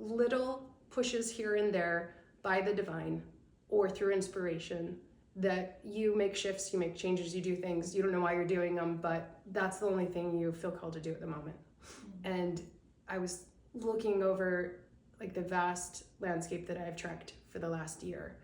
little pushes here and there by the divine or through inspiration that you make shifts, you make changes, you do things, you don't know why you're doing them, but that's the only thing you feel called to do at the moment. And I was looking over like the vast landscape that I've trekked for the last year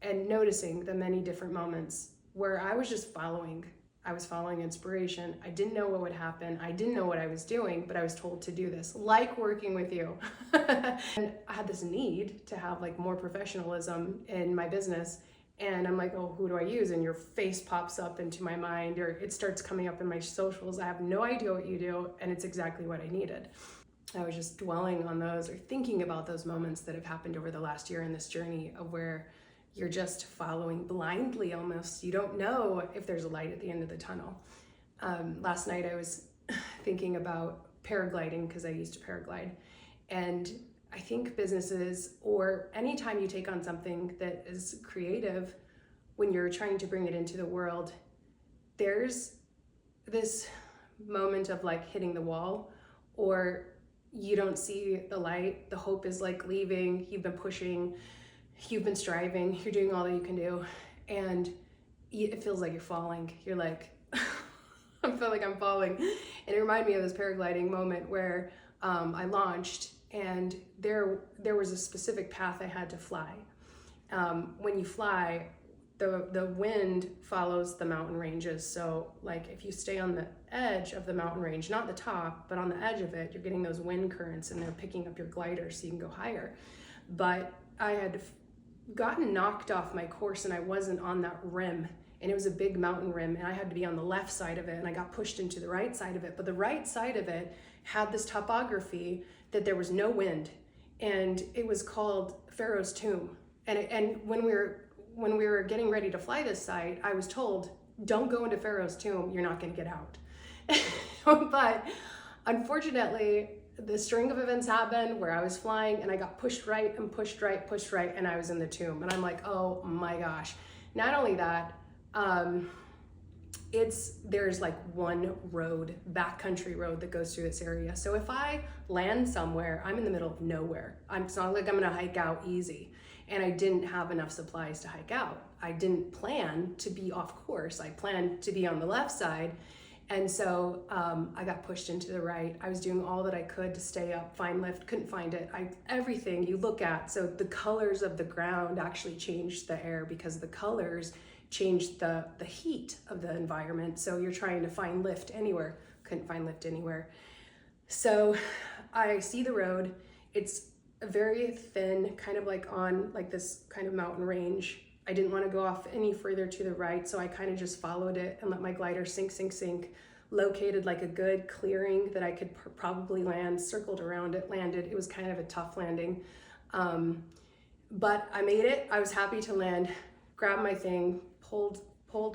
and noticing the many different moments where I was just following. I was following inspiration. I didn't know what would happen. I didn't know what I was doing, but I was told to do this, like working with you. And I had this need to have like more professionalism in my business. And I'm like, oh, who do I use? And your face pops up into my mind, or it starts coming up in my socials. I have no idea what you do, and it's exactly what I needed. I was just dwelling on those or thinking about those moments that have happened over the last year in this journey of where you're just following blindly almost. You don't know if there's a light at the end of the tunnel. Last night I was thinking about paragliding because I used to paraglide. And I think businesses, or anytime you take on something that is creative, when you're trying to bring it into the world, there's this moment of like hitting the wall, or you don't see the light, the hope is like leaving, you've been pushing, you've been striving, you're doing all that you can do, and it feels like you're falling. You're like, I feel like I'm falling. And it reminded me of this paragliding moment where I launched, and there was a specific path I had to fly. When you fly, the wind follows the mountain ranges. So like if you stay on the edge of the mountain range, not the top, but on the edge of it, you're getting those wind currents and they're picking up your glider so you can go higher. But I had gotten knocked off my course and I wasn't on that rim, and it was a big mountain rim, and I had to be on the left side of it, and I got pushed into the right side of it. But the right side of it had this topography that there was no wind, and it was called Pharaoh's tomb. And when we were getting ready to fly this site, I was told, don't go into Pharaoh's tomb, you're not gonna get out. But unfortunately, the string of events happened where I was flying and I got pushed right, and I was in the tomb. And I'm like, oh my gosh. Not only that, there's like one road, backcountry road that goes through this area. So if I land somewhere, I'm in the middle of nowhere. It's not like I'm gonna hike out easy. And I didn't have enough supplies to hike out. I didn't plan to be off course. I planned to be on the left side. And so I got pushed into the right. I was doing all that I could to stay up, find lift, couldn't find it. Everything you look at, so the colors of the ground actually changed the air because the colors changed the heat of the environment. So you're trying to find lift anywhere, couldn't find lift anywhere. So I see the road. It's very thin, kind of like on like this kind of mountain range. I didn't want to go off any further to the right, so I kind of just followed it and let my glider sink, located like a good clearing that I could probably land, circled around it, landed. It was kind of a tough landing, but I made it. I was happy to land, grabbed my thing, pulled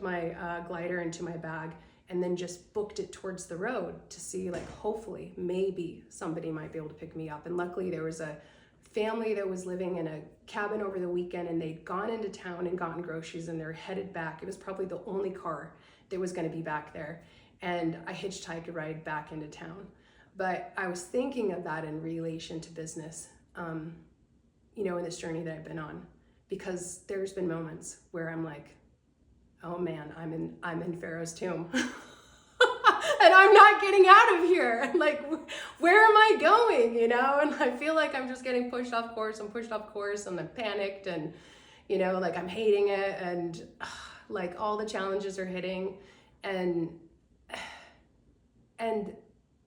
my glider into my bag, and then just booked it towards the road to see, like, hopefully, maybe somebody might be able to pick me up. And luckily there was a family that was living in a cabin over the weekend, and they'd gone into town and gotten groceries, and they're headed back. It was probably the only car that was going to be back there, and I hitchhiked a ride back into town. But I was thinking of that in relation to business, in this journey that I've been on, because there's been moments where I'm like, oh man, I'm in Pharaoh's tomb. And I'm not getting out of here. Like, where am I going, And I feel like I'm just getting pushed off course and I'm panicked, and, like I'm hating it, and like all the challenges are hitting. And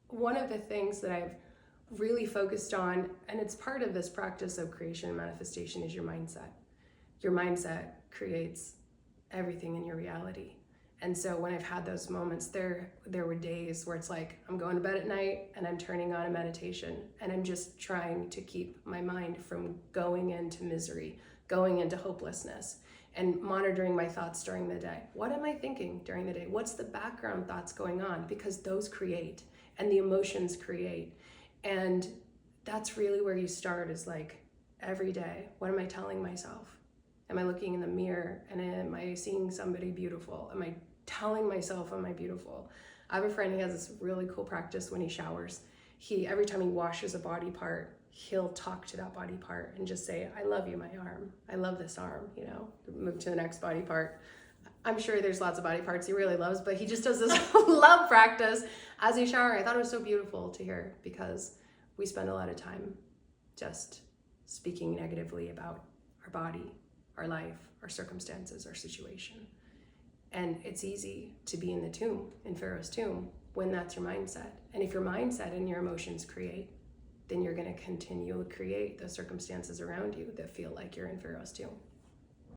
one of the things that I've really focused on, and it's part of this practice of creation and manifestation, is your mindset. Your mindset creates everything in your reality. And so when I've had those moments, there were days where it's like I'm going to bed at night and I'm turning on a meditation, and I'm just trying to keep my mind from going into misery, going into hopelessness, and monitoring my thoughts during the day. What am I thinking during the day? What's the background thoughts going on? Because those create, and the emotions create. And that's really where you start, is like every day, what am I telling myself? Am I looking in the mirror and am I seeing somebody beautiful? Am I telling myself, am I beautiful? I have a friend who has this really cool practice when he showers. Every time he washes a body part, he'll talk to that body part and just say, I love you, my arm. I love this arm, you know, move to the next body part. I'm sure there's lots of body parts he really loves, but he just does this love practice as he's showering. I thought it was so beautiful to hear, because we spend a lot of time just speaking negatively about our body, our life, our circumstances, our situation. And it's easy to be in the tomb, in Pharaoh's tomb, when that's your mindset. And if your mindset and your emotions create, then you're going to continue to create the circumstances around you that feel like you're in Pharaoh's tomb.